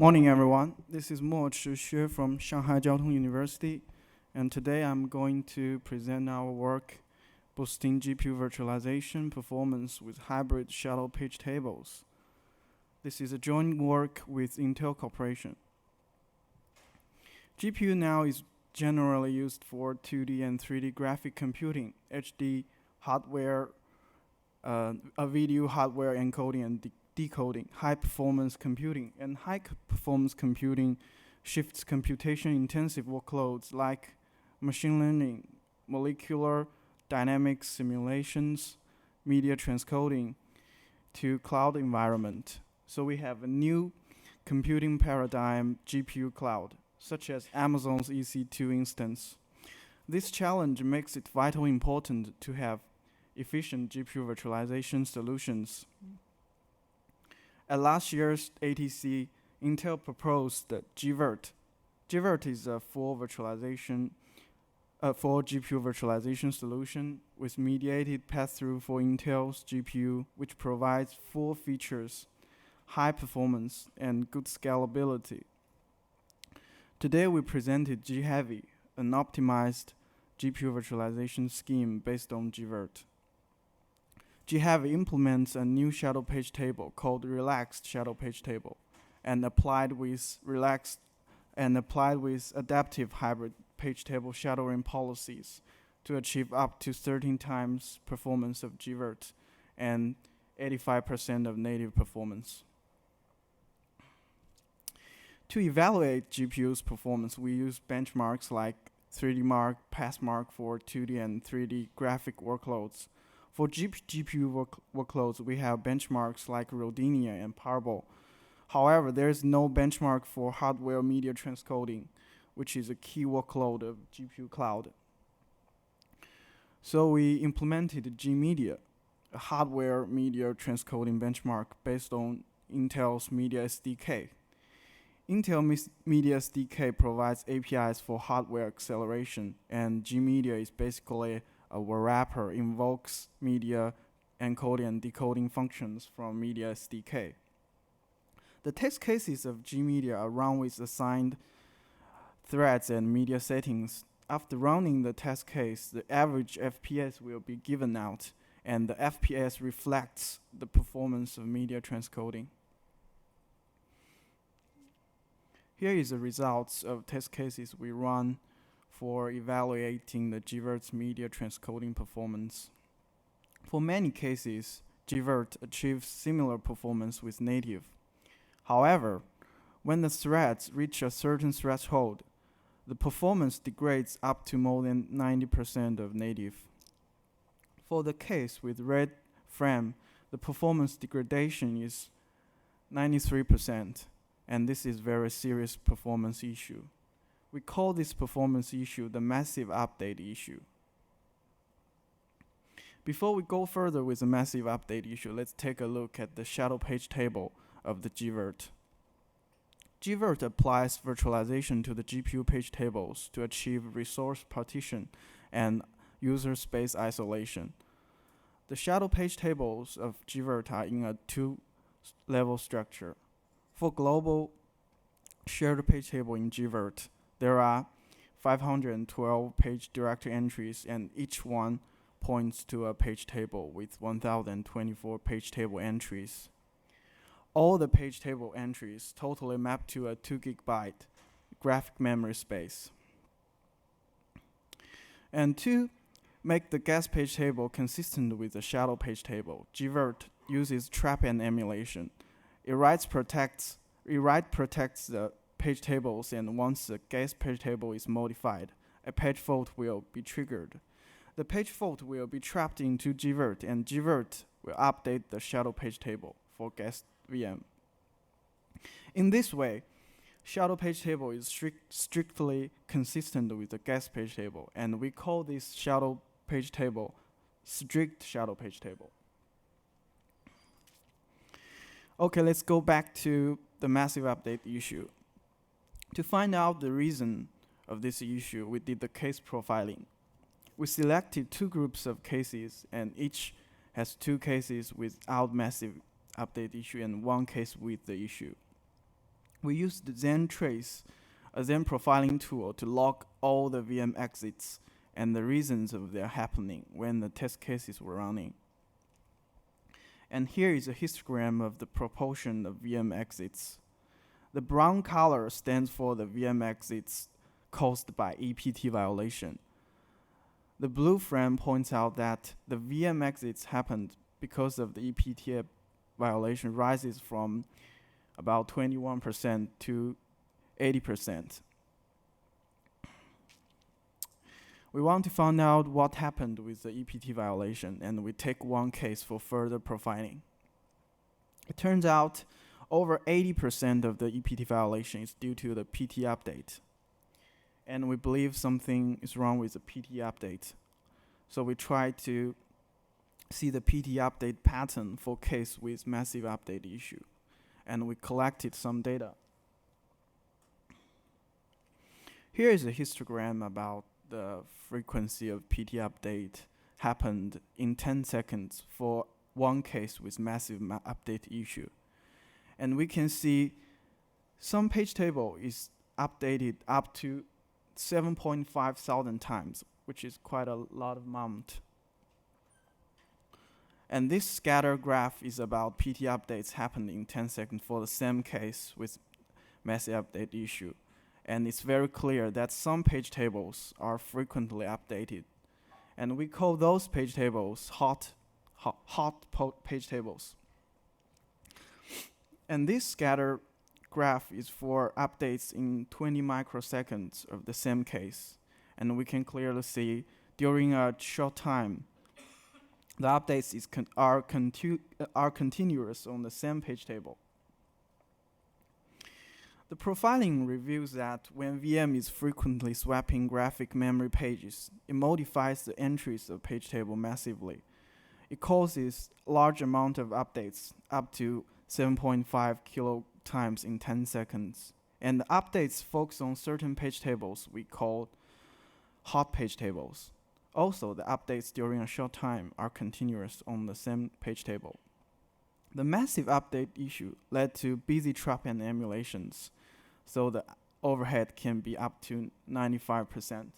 Morning, everyone. This is Mochi from Shanghai Jiao University, and today I'm going to present our work boosting GPU virtualization performance with hybrid shadow page tables. This is a joint work with Intel Corporation. GPU now is generally used for 2D and 3D graphic computing, HD hardware, a video hardware encoding and decoding, high-performance computing, and high-performance computing shifts computation-intensive workloads like machine learning, molecular dynamics simulations, media transcoding to cloud environment. So we have a new computing paradigm GPU cloud, such as Amazon's EC2 instance. This challenge makes it vitally important to have efficient GPU virtualization solutions. At last year's ATC, Intel proposed the gVirt. gVirt is a full GPU virtualization solution with mediated pass-through for Intel's GPU, which provides full features, high performance, and good scalability. Today we presented gHyvi, an optimized GPU virtualization scheme based on gVirt. gHyvi implements a new shadow page table called relaxed shadow page table and applied with adaptive hybrid page table shadowing policies to achieve up to 13 times performance of gVirt and 85% of native performance. To evaluate GPU's performance, we use benchmarks like 3DMark, PassMark for 2D and 3D graphic workloads. For GPU workloads, we have benchmarks like Rodinia and Parble. However, there is no benchmark for hardware media transcoding, which is a key workload of GPU cloud. So we implemented GMedia, a hardware media transcoding benchmark based on Intel's Media SDK. Intel Media SDK provides APIs for hardware acceleration, and GMedia is basically a wrapper invokes media encoding and decoding functions from Media SDK. The test cases of GMedia are run with assigned threads and media settings. After running the test case, the average FPS will be given out, and the FPS reflects the performance of media transcoding. Here is the results of test cases we run for evaluating the gVirt's media transcoding performance. For many cases, gVirt achieves similar performance with native. However, when the threads reach a certain threshold, the performance degrades up to more than 90% of native. For the case with red frame, the performance degradation is 93%, and this is a very serious performance issue. We call this performance issue the massive update issue. Before we go further with the massive update issue, let's take a look at the shadow page table of the gVirt. gVirt applies virtualization to the GPU page tables to achieve resource partition and user space isolation. The shadow page tables of gVirt are in a two-level structure. For global shared page table in gVirt, there are 512 page directory entries, and each one points to a page table with 1024 page table entries. All the page table entries totally map to a 2 GB graphic memory space. And to make the guest page table consistent with the shadow page table, gVirt uses trap-and-emulation. It write protects the page tables, and once the guest page table is modified, a page fault will be triggered. The page fault will be trapped into gVirt, and gVirt will update the shadow page table for guest VM. In this way, shadow page table is strictly consistent with the guest page table, and we call this shadow page table strict shadow page table. Okay, let's go back to the massive update issue. To find out the reason of this issue, we did the case profiling. We selected two groups of cases, and each has two cases without massive update issue and one case with the issue. We used the Zheng trace, a Zheng profiling tool, to log all the VM exits and the reasons of their happening when the test cases were running. And here is a histogram of the proportion of VM exits. The brown color stands for the VM exits caused by EPT violation. The blue frame points out that the VM exits happened because of the EPT violation rises from about 21% to 80%. We want to find out what happened with the EPT violation, and we take one case for further profiling. It turns out over 80% of the EPT violation is due to the PT update. And we believe something is wrong with the PT update. So we try to see the PT update pattern for case with massive update issue. And we collected some data. Here is a histogram about the frequency of PT update happened in 10 seconds for one case with massive update issue. And we can see some page table is updated up to 7.5 thousand times, which is quite a lot of amount. And this scatter graph is about PT updates happened in 10 seconds for the same case with massive update issue. And it's very clear that some page tables are frequently updated. And we call those page tables hot page tables. And this scatter graph is for updates in 20 microseconds of the same case. And we can clearly see during a short time, the updates are continuous on the same page table. The profiling reveals that when VM is frequently swapping graphic memory pages, it modifies the entries of page table massively. It causes large amount of updates, up to 7.5 kilo times in 10 seconds. And the updates focus on certain page tables we call hot page tables. Also, the updates during a short time are continuous on the same page table. The massive update issue led to busy trap-and-emulations, so the overhead can be up to 95%.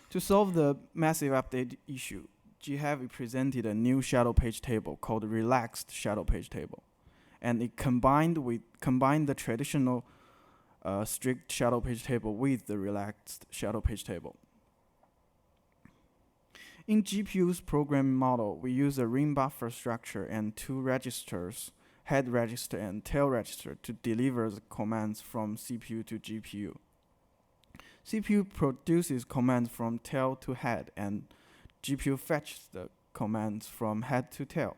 To solve the massive update issue, gHyvi presented a new shadow page table called relaxed shadow page table. And it combined the traditional strict shadow page table with the relaxed shadow page table. In GPU's programming model, we use a ring buffer structure and two registers, head register and tail register, to deliver the commands from CPU to GPU. CPU produces commands from tail to head, and GPU fetches the commands from head to tail.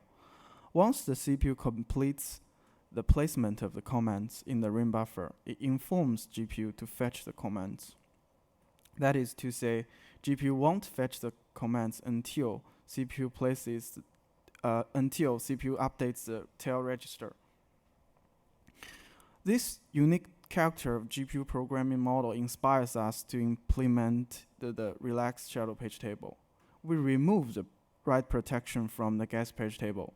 Once the CPU completes the placement of the commands in the ring buffer, it informs GPU to fetch the commands. That is to say, GPU won't fetch the commands until CPU updates the tail register. This unique character of GPU programming model inspires us to implement the relaxed shadow page table. We remove the write protection from the guest page table.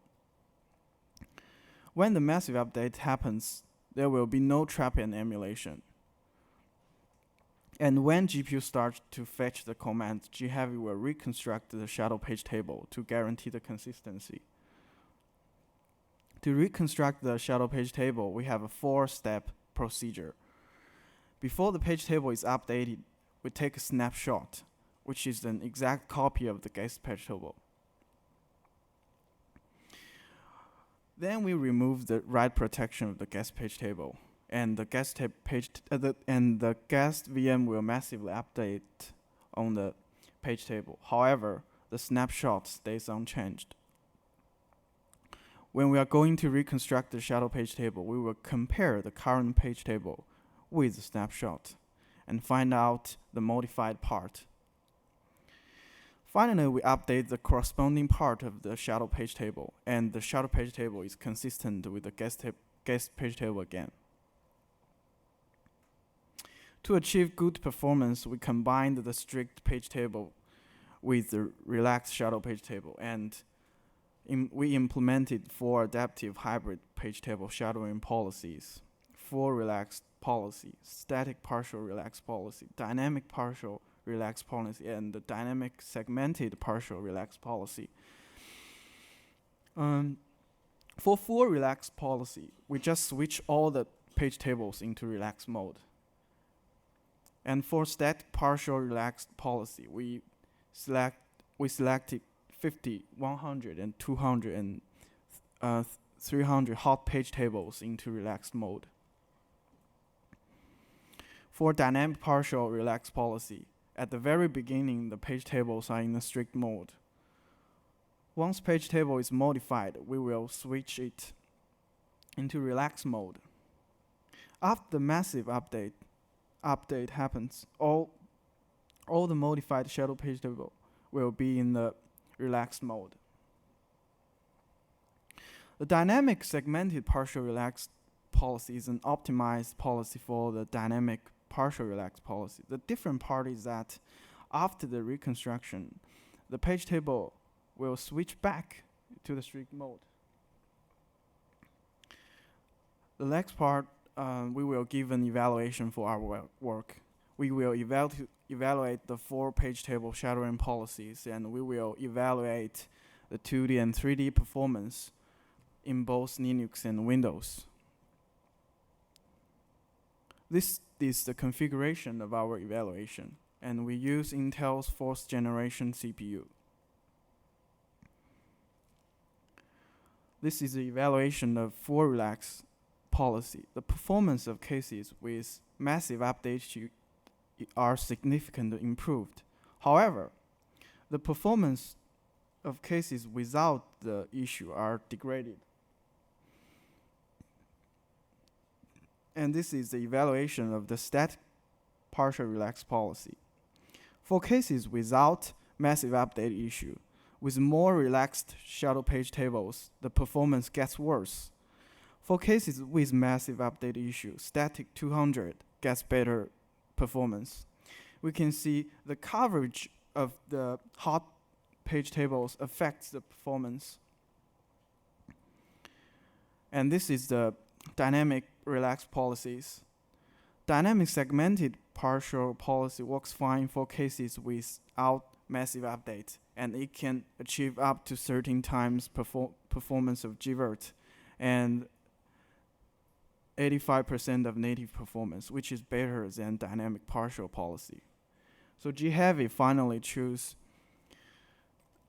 When the massive update happens, there will be no trap-and-emulation. And when GPU starts to fetch the commands, gHyvi will reconstruct the shadow page table to guarantee the consistency. To reconstruct the shadow page table, we have a 4-step procedure. Before the page table is updated, we take a snapshot, which is an exact copy of the guest page table. Then we remove the write protection of the guest page table, and the guest VM will massively update on the page table. However, the snapshot stays unchanged. When we are going to reconstruct the shadow page table, we will compare the current page table with the snapshot and find out the modified part. Finally, we update the corresponding part of the shadow page table, and the shadow page table is consistent with the guest page table again. To achieve good performance, we combined the strict page table with the relaxed shadow page table, and we implemented 4 adaptive hybrid page table shadowing policies, 4 relaxed policy, static partial relaxed policy, dynamic partial relaxed policy, and the dynamic segmented partial relaxed policy. For 4 relaxed policy, we just switch all the page tables into relaxed mode. And for static partial relaxed policy, we selected 50, 100, and 200 and 300 hot page tables into relaxed mode. For dynamic partial relaxed policy, at the very beginning, the page tables are in a strict mode. Once page table is modified, we will switch it into relaxed mode. After the massive update happens, all the modified shadow page table will be in the relaxed mode. The dynamic segmented partial relaxed policy is an optimized policy for the dynamic partial relaxed policy. The different part is that after the reconstruction, the page table will switch back to the strict mode. The next part, we will give an evaluation for our work. We will evaluate the 4 page table shadowing policies, and we will evaluate the 2D and 3D performance in both Linux and Windows. This is the configuration of our evaluation, and we use Intel's 4th generation CPU. This is the evaluation of 4 relaxed policy. The performance of cases with massive updates are significantly improved. However, the performance of cases without the issue are degraded. And this is the evaluation of the static partial relaxed policy. For cases without massive update issue, with more relaxed shadow page tables, the performance gets worse. For cases with massive update issue, static 200 gets better performance. We can see the coverage of the hot page tables affects the performance. And this is the dynamic relaxed policies. Dynamic segmented partial policy works fine for cases without massive updates, and it can achieve up to 13 times performance of gVirt and 85% of native performance, which is better than dynamic partial policy. So gHyvi finally chose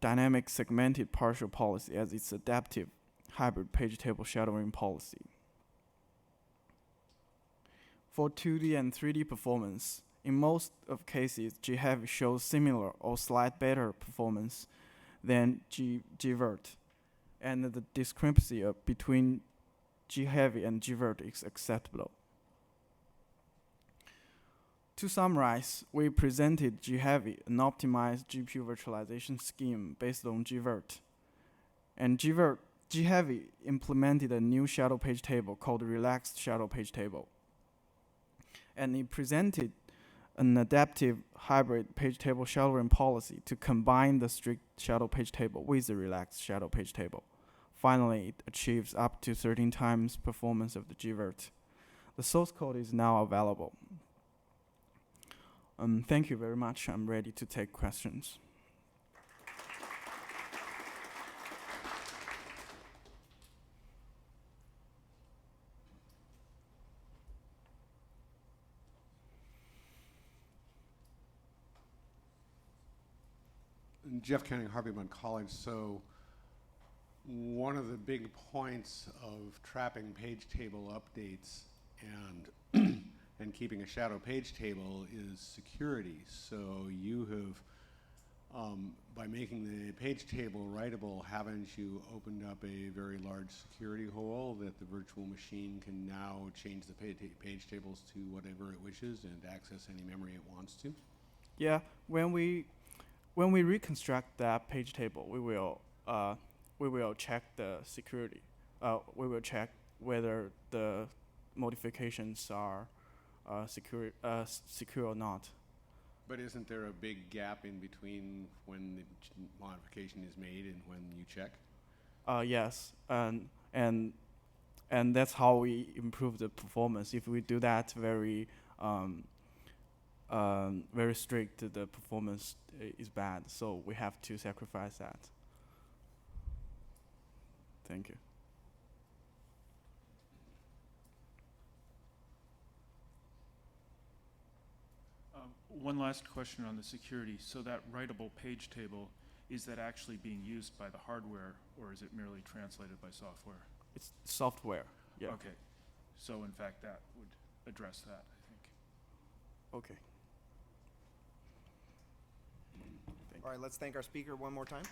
dynamic segmented partial policy as its adaptive hybrid page table shadowing policy. For 2D and 3D performance, in most of cases, gHyvi shows similar or slight better performance than gVirt, and the discrepancy between gHyvi and gVirt is acceptable. To summarize, we presented gHyvi, an optimized GPU virtualization scheme based on gVirt. And gHyvi implemented a new shadow page table called relaxed shadow page table. And it presented an adaptive hybrid page table shadowing policy to combine the strict shadow page table with the relaxed shadow page table. Finally, it achieves up to 13 times performance of the gVirt. The source code is now available. Thank you very much. I'm ready to take questions. Jeff Canning, Harvey-Mudd College. So one of the big points of trapping page table updates and and keeping a shadow page table is security. So you have, by making the page table writable, haven't you opened up a very large security hole that the virtual machine can now change the page tables to whatever it wishes and access any memory it wants to? Yeah, when we reconstruct that page table, we will check the security. We will check whether the modifications are secure or not. But isn't there a big gap in between when the modification is made and when you check? Yes, and that's how we improve the performance. If we do that very strict, the performance is bad. So we have to sacrifice that. Thank you. One last question on the security. So that writable page table, is that actually being used by the hardware, or is it merely translated by software? It's software. Yeah. Okay. So in fact, that would address that, I think. Okay. All right, let's thank our speaker one more time.